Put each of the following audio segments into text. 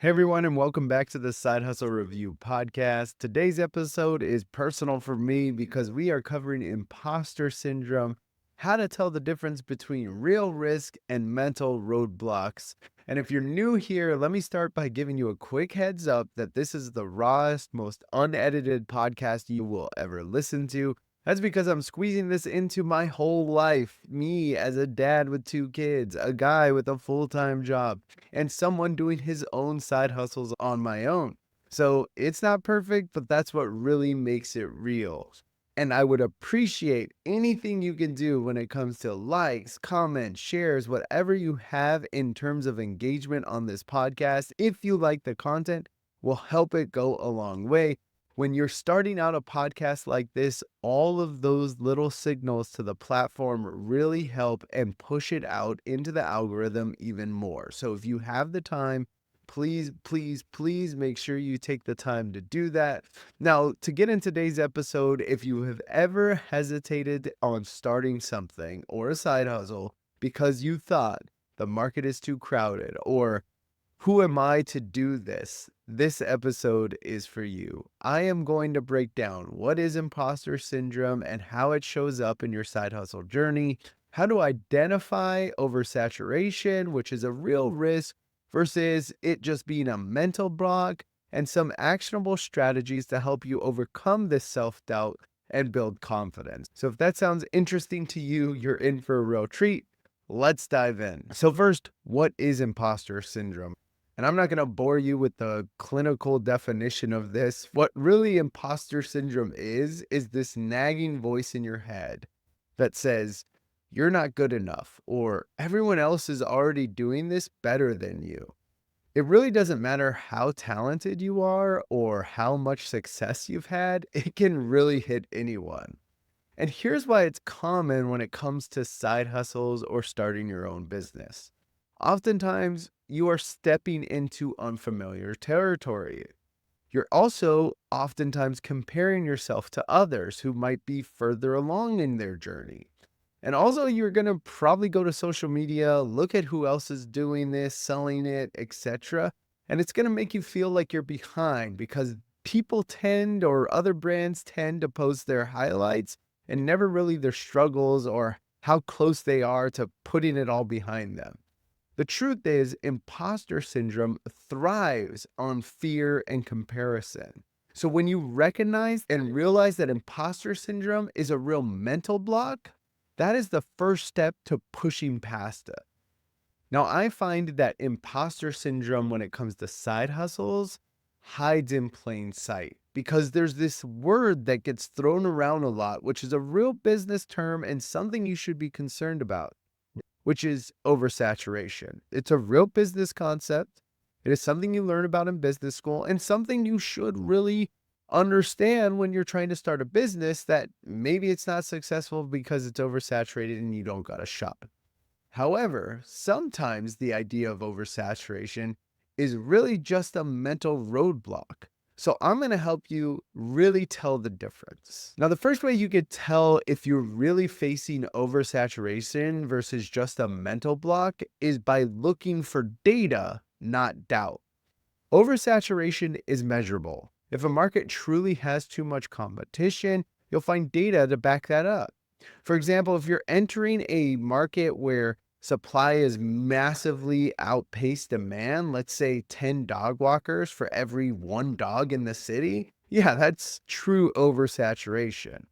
Hey everyone, and welcome back to the Side Hustle Review podcast. Today's episode is personal for me because we are covering imposter syndrome, how to tell the difference between real risk and mental roadblocks. And if you're new here, let me start by giving you a quick heads up that this is the rawest, most unedited podcast you will ever listen to. That's because I'm squeezing this into my whole life. Me as a dad with 2 kids, a guy with a full-time job, and someone doing his own side hustles on my own. So it's not perfect, but that's what really makes it real. And I would appreciate anything you can do when it comes to likes, comments, shares, whatever you have in terms of engagement on this podcast. If you like the content, will help it go a long way. When you're starting out a podcast like this, all of those little signals to the platform really help and push it out into the algorithm even more. So if you have the time, please make sure you take the time to do that. Now, to get in today's episode, if you have ever hesitated on starting something or a side hustle because you thought the market is too crowded or who am I to do this? This episode is for you. I am going to break down what is imposter syndrome and how it shows up in your side hustle journey, how to identify oversaturation, which is a real risk, versus it just being a mental block, and some actionable strategies to help you overcome this self doubt and build confidence. So, if that sounds interesting to you, you're in for a real treat. Let's dive in. So, first, what is imposter syndrome? And I'm not going to bore you with the clinical definition of this. What really imposter syndrome is this nagging voice in your head that says, you're not good enough, or everyone else is already doing this better than you. It really doesn't matter how talented you are or how much success you've had, it can really hit anyone. And here's why it's common when it comes to side hustles or starting your own business. Oftentimes, you are stepping into unfamiliar territory. You're also oftentimes comparing yourself to others who might be further along in their journey. And also, you're going to probably go to social media, look at who else is doing this, selling it, etc. And it's going to make you feel like you're behind because people tend or other brands tend to post their highlights and never really their struggles or how close they are to putting it all behind them. The truth is, imposter syndrome thrives on fear and comparison. So when you recognize and realize that imposter syndrome is a real mental block, that is the first step to pushing past it. Now, I find that imposter syndrome when it comes to side hustles hides in plain sight because there's this word that gets thrown around a lot, which is a real business term and something you should be concerned about, which is oversaturation. It's a real business concept. It is something you learn about in business school and something you should really understand when you're trying to start a business that maybe it's not successful because it's oversaturated and you don't got a shop. However, sometimes the idea of oversaturation is really just a mental roadblock. So I'm going to help you really tell the difference. Now, the first way you could tell if you're really facing oversaturation versus just a mental block is by looking for data, not doubt. Oversaturation is measurable. If a market truly has too much competition, you'll find data to back that up. For example, if you're entering a market where supply is massively outpaced demand, let's say 10 dog walkers for every one dog in the city, yeah, that's true oversaturation.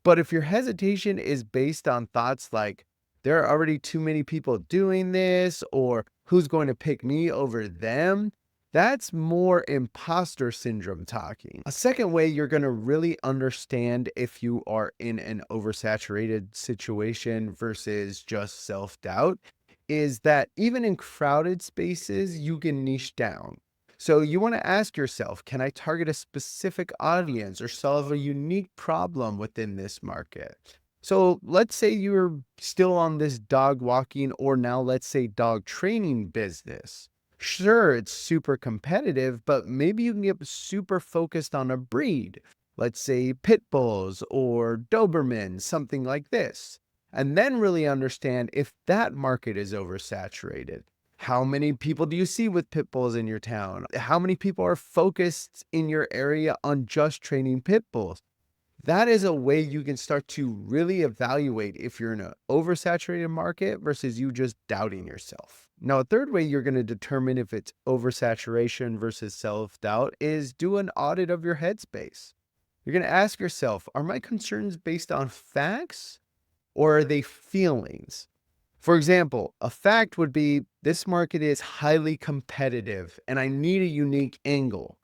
But if your hesitation is based on thoughts like, there are already too many people doing this, or who's going to pick me over them, that's more imposter syndrome talking. A second way you're going to really understand if you are in an oversaturated situation versus just self-doubt is that even in crowded spaces, you can niche down. So you want to ask yourself, can I target a specific audience or solve a unique problem within this market? So let's say you're still on this dog walking or now let's say dog training business. Sure, it's super competitive, but maybe you can get super focused on a breed. Let's say pit bulls or Dobermans, something like this. And then really understand if that market is oversaturated. How many people do you see with pit bulls in your town? How many people are focused in your area on just training pit bulls? That is a way you can start to really evaluate if you're in an oversaturated market versus you just doubting yourself. Now, a third way you're going to determine if it's oversaturation versus self-doubt is do an audit of your headspace. You're going to ask yourself, are my concerns based on facts or are they feelings? For example, a fact would be this market is highly competitive and I need a unique angle.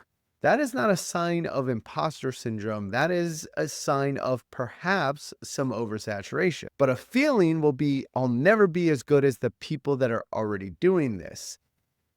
That is not a sign of imposter syndrome. That is a sign of perhaps some oversaturation. But a feeling will be, I'll never be as good as the people that are already doing this.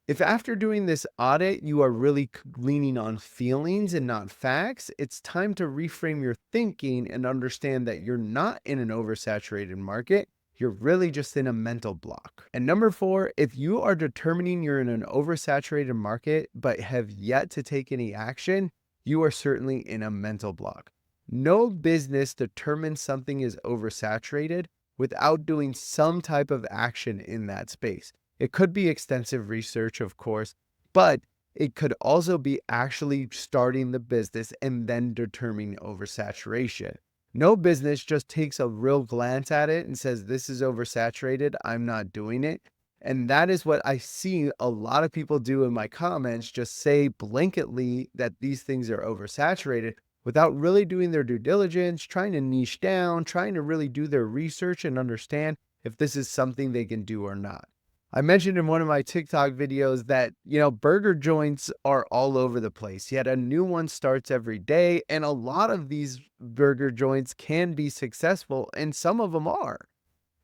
If after doing this audit, you are really leaning on feelings and not facts, it's time to reframe your thinking and understand that you're not in an oversaturated market. You're really just in a mental block. And number 4, if you are determining you're in an oversaturated market but have yet to take any action, you are certainly in a mental block. No business determines something is oversaturated without doing some type of action in that space. It could be extensive research, of course, but it could also be actually starting the business and then determining oversaturation. No business just takes a real glance at it and says, this is oversaturated, I'm not doing it. And that is what I see a lot of people do in my comments, just say blanketly that these things are oversaturated without really doing their due diligence, trying to niche down, trying to really do their research and understand if this is something they can do or not. I mentioned in one of my TikTok videos that, burger joints are all over the place, yet a new one starts every day. And a lot of these burger joints can be successful, and some of them are.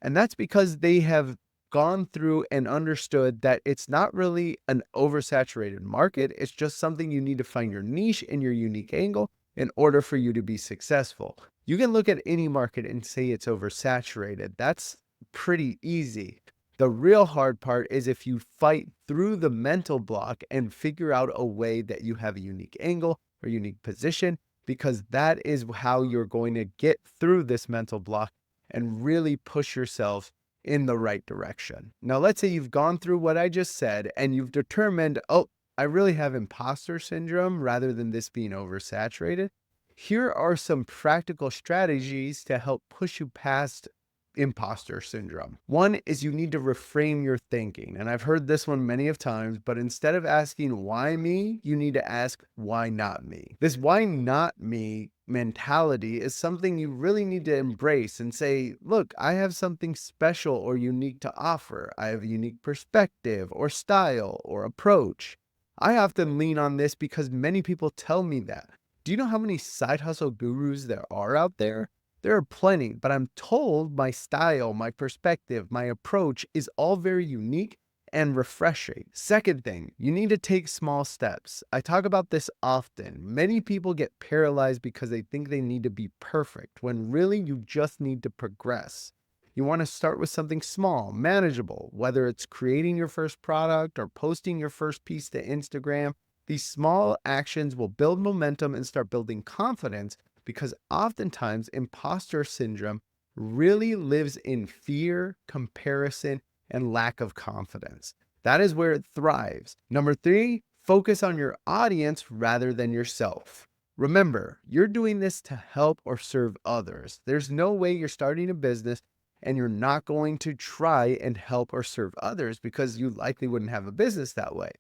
And that's because they have gone through and understood that it's not really an oversaturated market. It's just something you need to find your niche and your unique angle in order for you to be successful. You can look at any market and say it's oversaturated. That's pretty easy. The real hard part is if you fight through the mental block and figure out a way that you have a unique angle or unique position, because that is how you're going to get through this mental block and really push yourself in the right direction. Now, let's say you've gone through what I just said and you've determined, oh, I really have imposter syndrome rather than this being oversaturated. Here are some practical strategies to help push you past imposter syndrome. One is you need to reframe your thinking. And I've heard this one many of times, but instead of asking why me, you need to ask why not me. This why not me mentality is something you really need to embrace and say, look, I have something special or unique to offer. I have a unique perspective or style or approach. I often lean on this because many people tell me that. Do you know how many side hustle gurus there are out there? There are plenty, but I'm told my style, my perspective, my approach is all very unique and refreshing. Second thing, you need to take small steps. I talk about this often. Many people get paralyzed because they think they need to be perfect, when really you just need to progress. You want to start with something small, manageable, whether it's creating your first product or posting your first piece to Instagram. These small actions will build momentum and start building confidence, because oftentimes imposter syndrome really lives in fear, comparison, and lack of confidence. That is where it thrives. Number 3, focus on your audience rather than yourself. Remember, you're doing this to help or serve others. There's no way you're starting a business and you're not going to try and help or serve others, because you likely wouldn't have a business that way.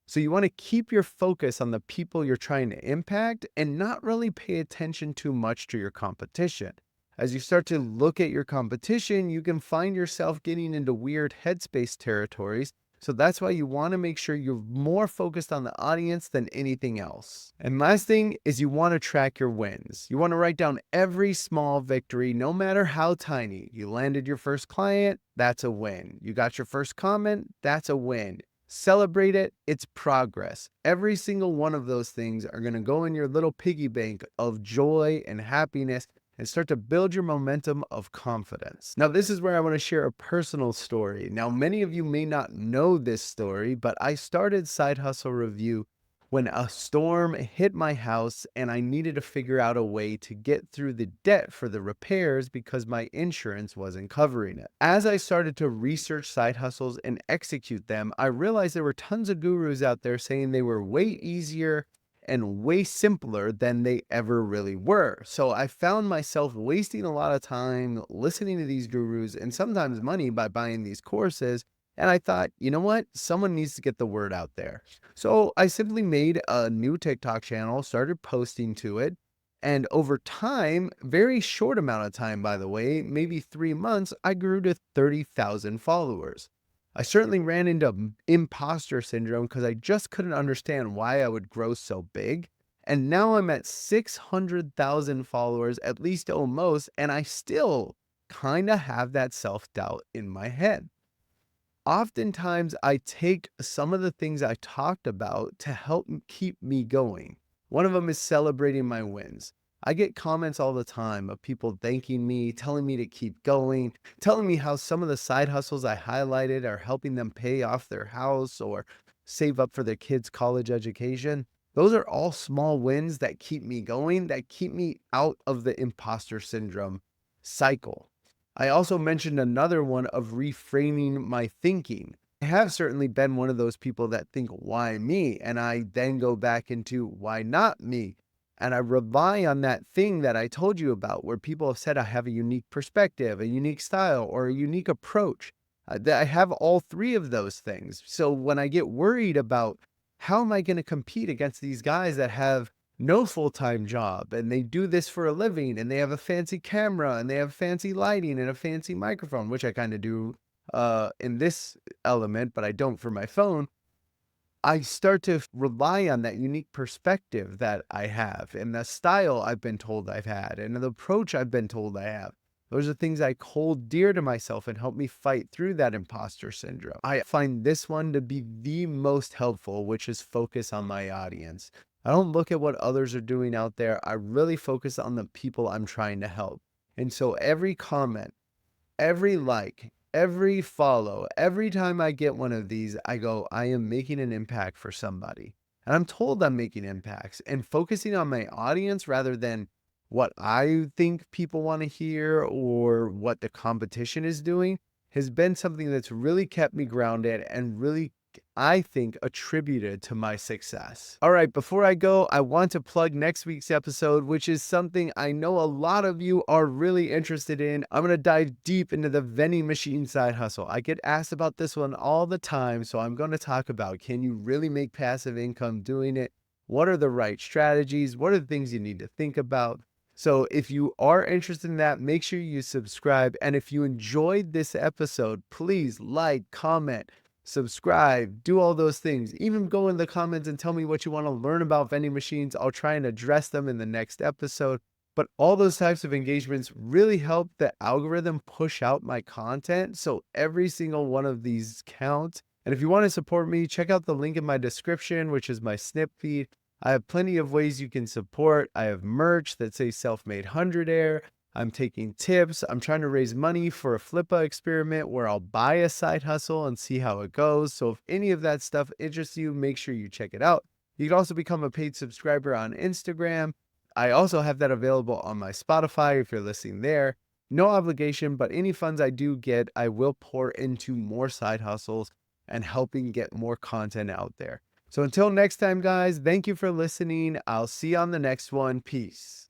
So you want to keep your focus on the people you're trying to impact and not really pay attention too much to your competition. As you start to look at your competition, you can find yourself getting into weird headspace territories. So that's why you want to make sure you're more focused on the audience than anything else. And last thing is you want to track your wins. You want to write down every small victory, no matter how tiny. You landed your first client, that's a win. You got your first comment, that's a win. Celebrate it. It's progress. Every single one of those things are going to go in your little piggy bank of joy and happiness and start to build your momentum of confidence. Now, this is where I want to share a personal story. Now, many of you may not know this story, but I started Side Hustle Review when a storm hit my house and I needed to figure out a way to get through the debt for the repairs because my insurance wasn't covering it. As I started to research side hustles and execute them, I realized there were tons of gurus out there saying they were way easier and way simpler than they ever really were. So I found myself wasting a lot of time listening to these gurus and sometimes money by buying these courses. And I thought, you know what? Someone needs to get the word out there. So I simply made a new TikTok channel, started posting to it. And over time, very short amount of time, by the way, maybe 3 months, I grew to 30,000 followers. I certainly ran into imposter syndrome because I just couldn't understand why I would grow so big. And now I'm at 600,000 followers, at least almost, and I still kind of have that self doubt in my head. Oftentimes, I take some of the things I talked about to help keep me going. One of them is celebrating my wins. I get comments all the time of people thanking me, telling me to keep going, telling me how some of the side hustles I highlighted are helping them pay off their house or save up for their kids' college education. Those are all small wins that keep me going, that keep me out of the imposter syndrome cycle. I also mentioned another one of reframing my thinking. I have certainly been one of those people that think, why me? And I then go back into why not me? And I rely on that thing that I told you about, where people have said I have a unique perspective, a unique style, or a unique approach. I have all three of those things. So when I get worried about how am I going to compete against these guys that have no full-time job and they do this for a living and they have a fancy camera and they have fancy lighting and a fancy microphone, which I kind of do in this element, but I don't for my phone. I start to rely on that unique perspective that I have and the style I've been told I've had and the approach I've been told I have. Those are things I hold dear to myself and help me fight through that imposter syndrome. I find this one to be the most helpful, which is focus on my audience. I don't look at what others are doing out there. I really focus on the people I'm trying to help. And so every comment, every like, every follow, every time I get one of these, I go, I am making an impact for somebody. And I'm told I'm making impacts and focusing on my audience rather than what I think people want to hear or what the competition is doing has been something that's really kept me grounded and really, I think, attributed to my success. All right, before I go, I want to plug next week's episode, which is something I know a lot of you are really interested in. I'm going to dive deep into the vending machine side hustle. I get asked about this one all the time, so I'm going to talk about, can you really make passive income doing it? What are the right strategies? What are the things you need to think about? So if you are interested in that, make sure you subscribe. And if you enjoyed this episode, please like, comment, subscribe, do all those things. Even go in the comments and tell me what you want to learn about vending machines. I'll try and address them in the next episode. But all those types of engagements really help the algorithm push out my content. So every single one of these counts. And if you want to support me, check out the link in my description, which is my snip feed. I have plenty of ways you can support. I have merch that says Self-Made 100 I'm taking tips. I'm trying to raise money for a Flippa experiment where I'll buy a side hustle and see how it goes. So if any of that stuff interests you, make sure you check it out. You can also become a paid subscriber on Instagram. I also have that available on my Spotify if you're listening there. No obligation, but any funds I do get, I will pour into more side hustles and helping get more content out there. So until next time, guys, thank you for listening. I'll see you on the next one. Peace.